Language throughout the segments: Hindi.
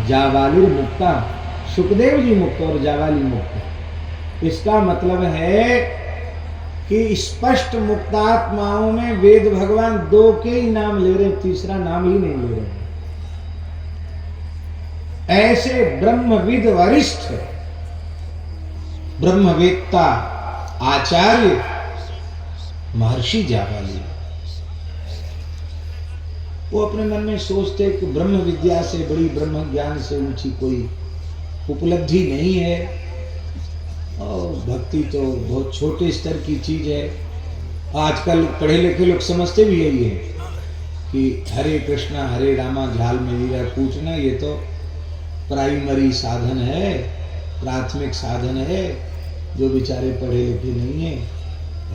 जावालिर मुक्ता, सुखदेव जी मुक्त और जावाली मुक्त। इसका मतलब है कि स्पष्ट मुक्तात्माओं में वेद भगवान दो के ही नाम ले रहे, तीसरा नाम ही नहीं ले रहे। ऐसे ब्रह्मविद वरिष्ठ ब्रह्मवेत्ता आचार्य महर्षि जावाली, वो अपने मन में सोचते कि ब्रह्म विद्या से बड़ी, ब्रह्म ज्ञान से ऊंची कोई उपलब्धि नहीं है, और भक्ति तो बहुत छोटे स्तर की चीज है। आजकल पढ़े लिखे लोग समझते भी यही है कि हरे कृष्णा हरे रामा झाल में पूछना ये तो प्राइमरी साधन है, प्राथमिक साधन है, जो बेचारे पढ़े लिखे नहीं है।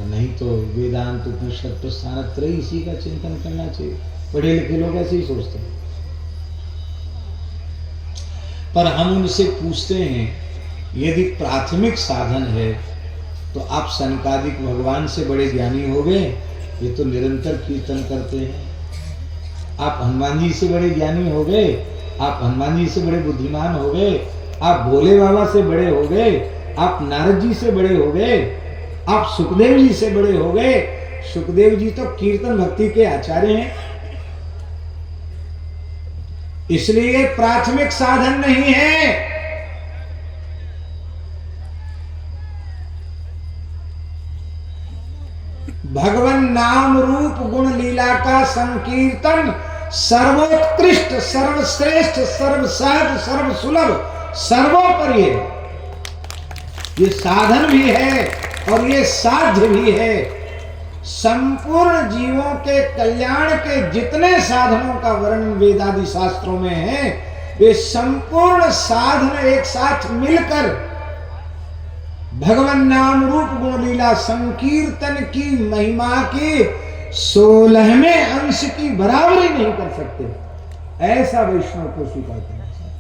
नहीं तो वेदांत उपनिषद प्रस्थानत्रयी इसी का चिंतन करना चाहिए। पढ़े लिखे लोग ऐसे ही सोचते हैं। पर हम उनसे पूछते हैं, यदि प्राथमिक साधन है तो आप सनकादिक भगवान से बड़े ज्ञानी हो गए, ये तो निरंतर कीर्तन करते हैं। आप हनुमान जी से बड़े ज्ञानी हो गए, आप हनुमान जी से बड़े बुद्धिमान हो गए, आप भोले बाबा से बड़े हो गए, आप नारद जी से बड़े हो गए, आप सुखदेव जी से बड़े हो गए। सुखदेव जी तो कीर्तन भक्ति के आचार्य हैं। इसलिए प्राथमिक साधन नहीं है। भगवान नाम रूप गुण लीला का संकीर्तन सर्वोत्कृष्ट, सर्वश्रेष्ठ, सर्वसहज, सर्वसुलभ, सर्वोपरि है। ये साधन भी है और ये साध्य भी है। संपूर्ण जीवों के कल्याण के जितने साधनों का वर्णन वेदादि शास्त्रों में है, वे संपूर्ण साधन एक साथ मिलकर भगवान नाम रूप गुण लीला संकीर्तन की महिमा के 16वें अंश की बराबरी नहीं कर सकते। ऐसा वैष्णव को स्वीकार करना चाहिए।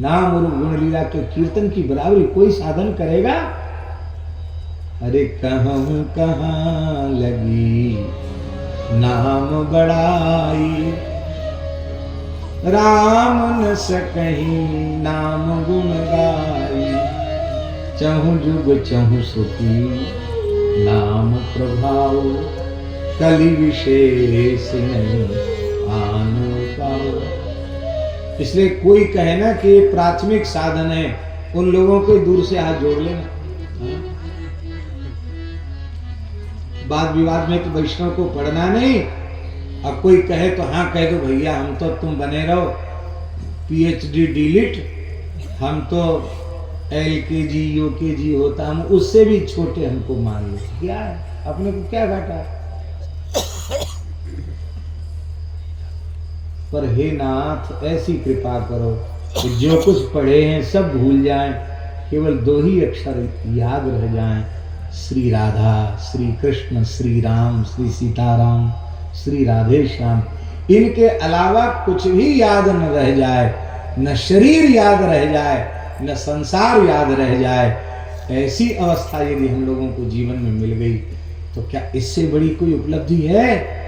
नाम रूप गुण लीला के कीर्तन की बराबरी कोई साधन करेगा? अरे कहूं कहां लगी नाम बड़ाई, राम न सकहीं नाम गुण गाई, चहु जुग चहु सुखी नाम प्रभाव, कलि विशेष नहीं आन पाओ। इसलिए कोई कहे ना कि प्राथमिक साधन है, उन लोगों को दूर से हाथ जोड़ लेना। वाद विवाद में तो वैष्णव को पढ़ना नहीं। अब कोई कहे तो हाँ कह दो भैया, हम तो तुम बने रहो PhD डिलीट, हम तो LKG UKG होता, हम उससे भी छोटे हमको मान लो। क्या है, अपने को क्या घाटा? पर हे नाथ ऐसी कृपा करो कि जो कुछ पढ़े हैं सब भूल जाएं, केवल 2 ही अक्षर याद रह जाएं, श्री राधा, श्री कृष्ण, श्री राम, श्री सीताराम, श्री राधे श्याम। इनके अलावा कुछ भी याद न रह जाए, न शरीर याद रह जाए, न संसार याद रह जाए। ऐसी अवस्था यदि हम लोगों को जीवन में मिल गई तो क्या इससे बड़ी कोई उपलब्धि है?